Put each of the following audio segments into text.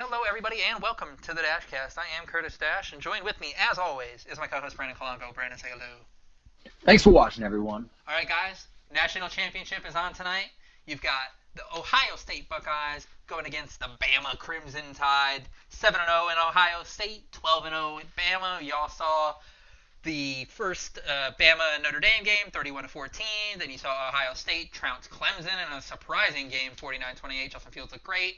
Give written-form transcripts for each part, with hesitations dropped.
Hello, everybody, and welcome to the Dasch Cast. I am Curtis Dash, and joined with me, as always, is my co-host Brandon Colonville. Brandon, say hello. Thanks for watching, everyone. All right, guys, national championship is on tonight. You've got the Ohio State Buckeyes going against the Bama Crimson Tide, 7-0 in Ohio State, 12-0 in Bama. Y'all saw the first Bama and Notre Dame game, 31-14. Then you saw Ohio State trounce Clemson in a surprising game, 49-28. Justin Fields looked great.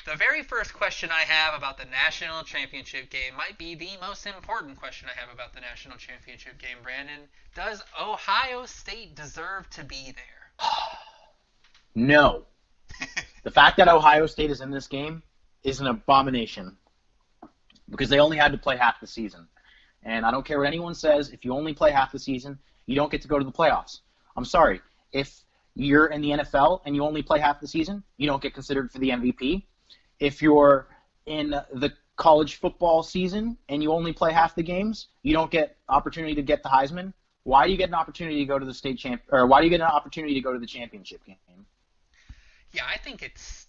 The very first question I have about the national championship game might be the most important question I have about the national championship game, Brandon. Does Ohio State deserve to be there? No. The fact that Ohio State is in this game is an abomination because they only had to play half the season. And I don't care what anyone says, if you only play half the season, you don't get to go to the playoffs. I'm sorry. If you're in the NFL and you only play half the season, you don't get considered for the MVP. If you're in the college football season and you only play half the games, you don't get opportunity to get the Heisman. Why do you get an opportunity to go to the why do you get an opportunity to go to the championship game? Yeah, I think it's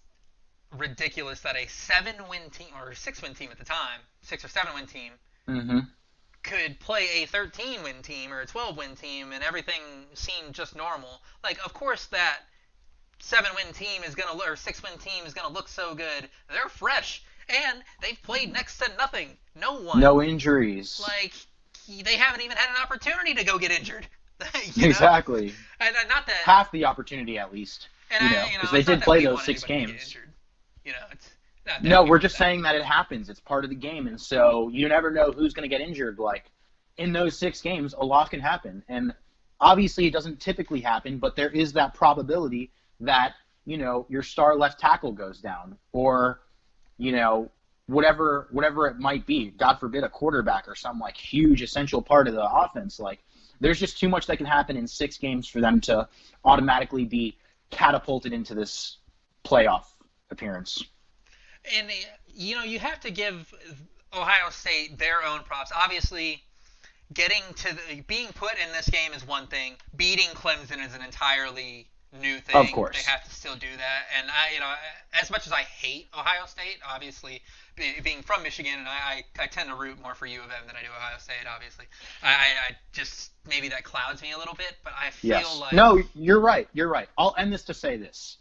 ridiculous that a 7-win team, or 6-win team at the time, 6 or 7-win team, could play a 13-win team or a 12-win team and everything seemed just normal. Like, of course that 7-win team is gonna or 6-win team is gonna look so good. They're fresh and they've played next to nothing. No injuries. Like, they haven't even had an opportunity to go get injured. Exactly. And not that half the opportunity at least. And because they did play those 6 games. It's not that no, we're just saying that it happens. It's part of the game, and so you never know who's going to get injured. Like in those 6 games, a lot can happen, and obviously it doesn't typically happen, but there is that probability that, your star left tackle goes down or, whatever it might be. God forbid a quarterback or some like huge essential part of the offense. Like there's just too much that can happen in 6 games for them to automatically be catapulted into this playoff appearance. And, you have to give Ohio State their own props. Obviously, being put in this game is one thing. Beating Clemson is an entirely new thing. Of course. They have to still do that. And as much as I hate Ohio State, obviously, being from Michigan, and I tend to root more for U of M than I do Ohio State, obviously. I just, maybe that clouds me a little bit, but I feel like... No, you're right. I'll end this to say this.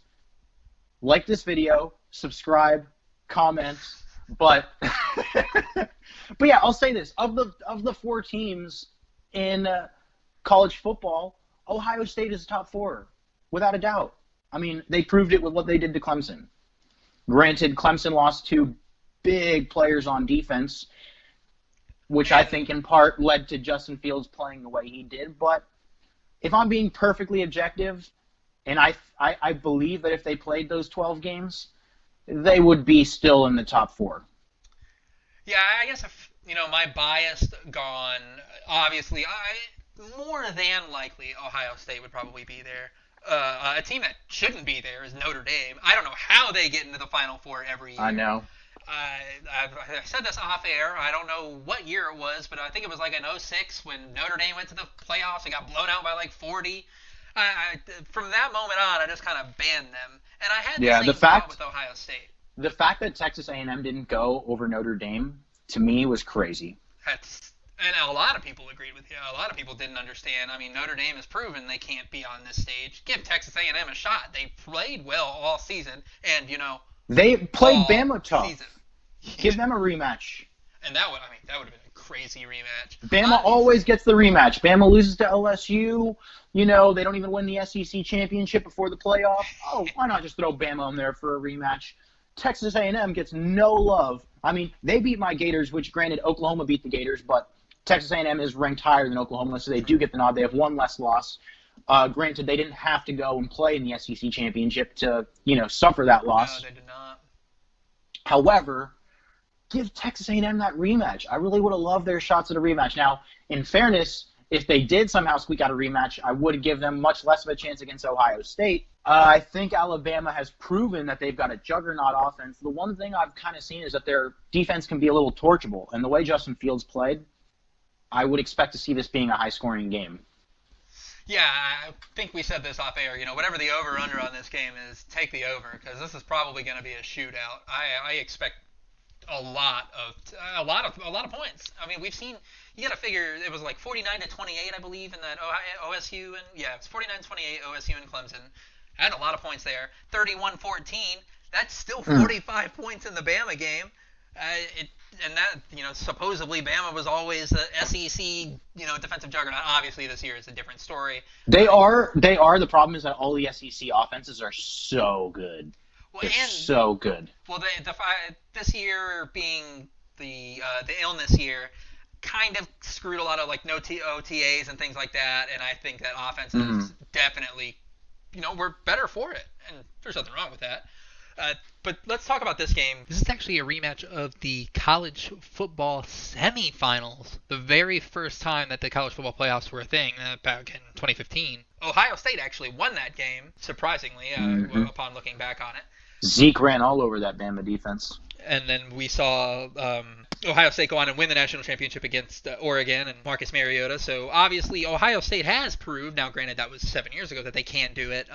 Like this video, subscribe, comment, but yeah, I'll say this. Of the 4 teams in college football, Ohio State is top 4. Without a doubt. I mean, they proved it with what they did to Clemson. Granted, Clemson lost 2 big players on defense, which I think in part led to Justin Fields playing the way he did. But if I'm being perfectly objective, and I believe that if they played those 12 games, they would be still in the top 4. Yeah, I guess if, my bias gone, obviously, more than likely Ohio State would probably be there. A team that shouldn't be there is Notre Dame. I don't know how they get into the Final Four every year. I know. I said this off air. I don't know what year it was, but I think it was like in 06 when Notre Dame went to the playoffs and got blown out by like 40. From that moment on, I just kind of banned them. And I had the same thought with Ohio State. The fact that Texas A&M didn't go over Notre Dame, to me, was crazy. And a lot of people agreed with you. A lot of people didn't understand. I mean, Notre Dame has proven they can't be on this stage. Give Texas A&M a shot. They played well all season, and they played Bama tough. Give them a rematch. And that would have been a crazy rematch. Bama always gets the rematch. Bama loses to LSU. They don't even win the SEC championship before the playoff. Oh, why not just throw Bama in there for a rematch? Texas A&M gets no love. I mean, they beat my Gators, which granted Oklahoma beat the Gators, but Texas A&M is ranked higher than Oklahoma, so they do get the nod. They have 1 less loss. Granted, they didn't have to go and play in the SEC championship to, suffer that loss. No, they did not. However, give Texas A&M that rematch. I really would have loved their shots at a rematch. Now, in fairness, if they did somehow squeak out a rematch, I would give them much less of a chance against Ohio State. I think Alabama has proven that they've got a juggernaut offense. The one thing I've kind of seen is that their defense can be a little torchable, and the way Justin Fields played, I would expect to see this being a high-scoring game. Yeah, I think we said this off air. Whatever the over/under on this game is, take the over because this is probably going to be a shootout. I expect a lot of points. I mean, we've seen. You got to figure it was like 49-28, I believe, in that OSU and it's 49-28 OSU and Clemson. Had a lot of points there. 31-14. That's still 45 points in the Bama game. Supposedly Bama was always the SEC, defensive juggernaut. Obviously, this year is a different story. They are. The problem is that all the SEC offenses are so good. Well, They're so good. Well, this year being the illness year, kind of screwed a lot of like no OTAs and things like that. And I think that offenses definitely, were better for it. And there's nothing wrong with that. But let's talk about this game. This is actually a rematch of the college football semifinals. The very first time that the college football playoffs were a thing, back in 2015. Ohio State actually won that game, surprisingly, upon looking back on it. Zeke ran all over that Bama defense. And then we saw Ohio State go on and win the national championship against Oregon and Marcus Mariota. So obviously Ohio State has proved, now granted that was 7 years ago, that they can do it.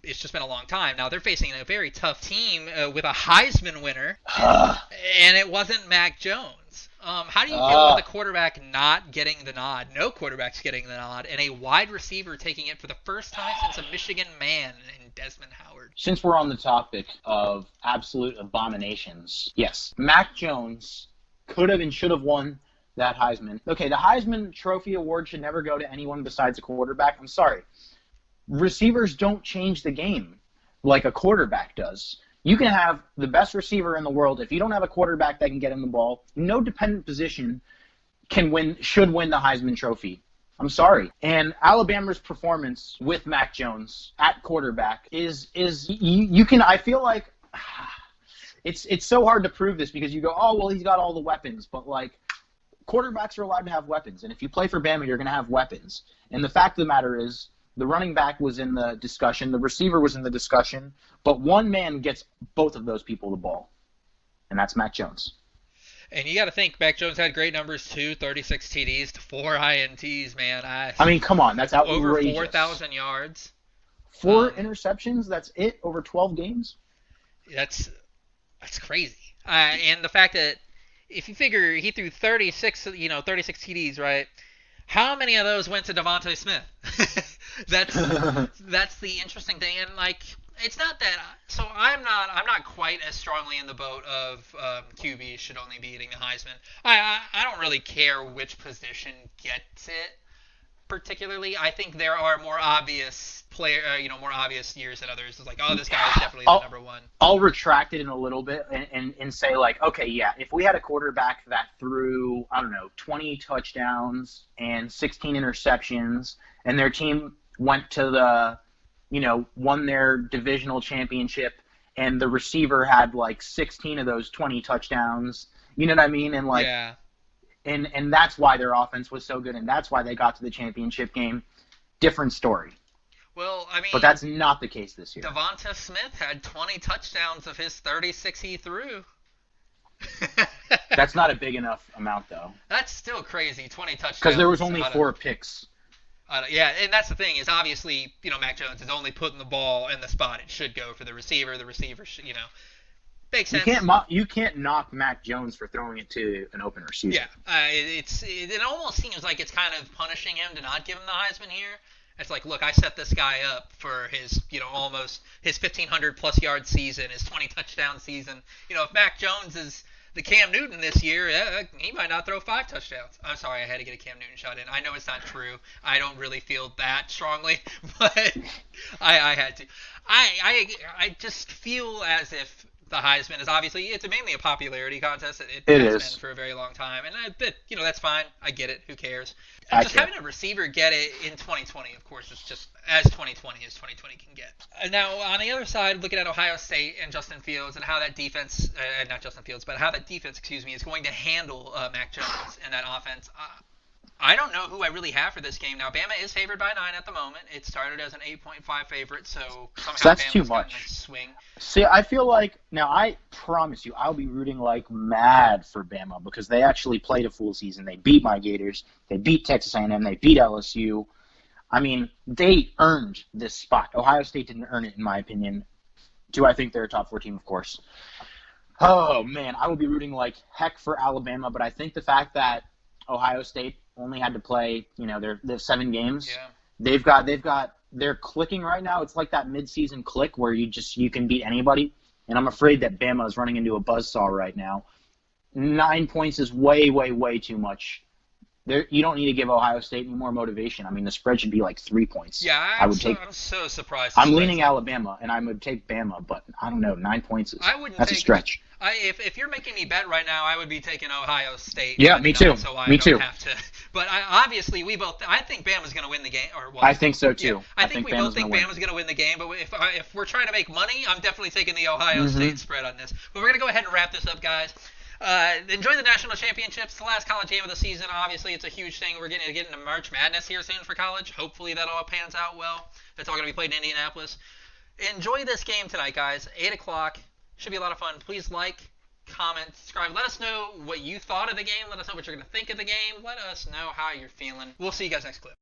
It's just been a long time. Now they're facing a very tough team with a Heisman winner, and it wasn't Mac Jones. How do you feel about the quarterback not getting the nod, no quarterbacks getting the nod, and a wide receiver taking it for the first time since a Michigan man in Desmond Howard? Since we're on the topic of absolute abominations, yes, Mac Jones could have and should have won that Heisman. Okay, the Heisman Trophy Award should never go to anyone besides a quarterback. I'm sorry. Receivers don't change the game like a quarterback does. You can have the best receiver in the world. If you don't have a quarterback that can get him the ball, no dependent position should win the Heisman Trophy. I'm sorry. And Alabama's performance with Mac Jones at quarterback I feel like it's so hard to prove this because you go, oh, well, he's got all the weapons. But, like, quarterbacks are allowed to have weapons. And if you play for Bama, you're going to have weapons. And the fact of the matter is, the running back was in the discussion. The receiver was in the discussion. But one man gets both of those people the ball, and that's Mac Jones. And you got to think, Mac Jones had great numbers too, 36 TDs to 4 INTs, man. I mean, come on, that's outrageous. Over 4,000 yards. 4 interceptions, that's it, over 12 games? That's crazy. And the fact that if you figure he threw 36 TDs, right? How many of those went to Devontae Smith? That's the interesting thing, and like it's not that. So I'm not quite as strongly in the boat of QB should only be eating the Heisman. I don't really care which position gets it particularly. I think there are more obvious more obvious years than others. It's like, oh, this guy is definitely the number one. I'll retract it in a little bit and say, like, okay, yeah, if we had a quarterback that threw, 20 touchdowns and 16 interceptions, and their team went to won their divisional championship, and the receiver had, like, 16 of those 20 touchdowns, you know what I mean? And, like, yeah. And that's why their offense was so good, and that's why they got to the championship game. Different story. Well, I mean, but that's not the case this year. Devonta Smith had 20 touchdowns of his 36 he threw. That's not a big enough amount, though. That's still crazy, 20 touchdowns. Because there was only 4 picks. Yeah, and that's the thing is obviously, Mac Jones is only putting the ball in the spot it should go for the receiver. The receiver should, makes sense. You can't knock Mac Jones for throwing it to an open receiver. Yeah, it almost seems like it's kind of punishing him to not give him the Heisman here. It's like, look, I set this guy up for his, almost his 1,500-plus yard season, his 20 touchdown season. If Mac Jones is the Cam Newton this year, he might not throw 5 touchdowns. I'm sorry, I had to get a Cam Newton shot in. I know it's not true. I don't really feel that strongly, but I had to. I just feel as if the Heisman is obviously, it's mainly a popularity contest. It has been for a very long time. And that's fine. I get it. Who cares? Just having a receiver get it in 2020, of course, is just as 2020 as 2020 can get. Now, on the other side, looking at Ohio State and Justin Fields and how that defense, not Justin Fields, but how that defense, is going to handle Mac Jones and that offense. I don't know who I really have for this game. Now, Bama is favored by 9 at the moment. It started as an 8.5 favorite, so somehow that's Bama's too much. A swing. See, I feel like, now I promise you, I'll be rooting like mad for Bama because they actually played a full season. They beat my Gators. They beat Texas A&M. They beat LSU. I mean, they earned this spot. Ohio State didn't earn it, in my opinion. Do I think they're a top 4 team? Of course. Oh, man, I will be rooting like heck for Alabama, but I think the fact that Ohio State only had to play, their 7 games, they're clicking right now. It's like that midseason click where you can beat anybody, and I'm afraid that Bama is running into a buzzsaw right now. 9 points is way, way, way too much. You don't need to give Ohio State any more motivation. I mean, the spread should be like 3 points. Yeah, I'm so surprised. I'm leaning Alabama, and I would take Bama, but I don't know. 9 points that's a stretch. If you're making me bet right now, I would be taking Ohio State. Yeah, me too. So I me don't too. Have to. But obviously, I think Bama's going to win the game. I think so too. Yeah, I think we both think Bama's going to win the game. But if we're trying to make money, I'm definitely taking the Ohio State spread on this. But we're going to go ahead and wrap this up, guys. Enjoy the national championships, the last college game of the season. Obviously, it's a huge thing. We're getting to get into March Madness here soon for college. Hopefully, that all pans out well. That's all going to be played in Indianapolis. Enjoy this game tonight, guys. 8 o'clock. Should be a lot of fun. Please like, comment, subscribe. Let us know what you thought of the game. Let us know what you're going to think of the game. Let us know how you're feeling. We'll see you guys next clip.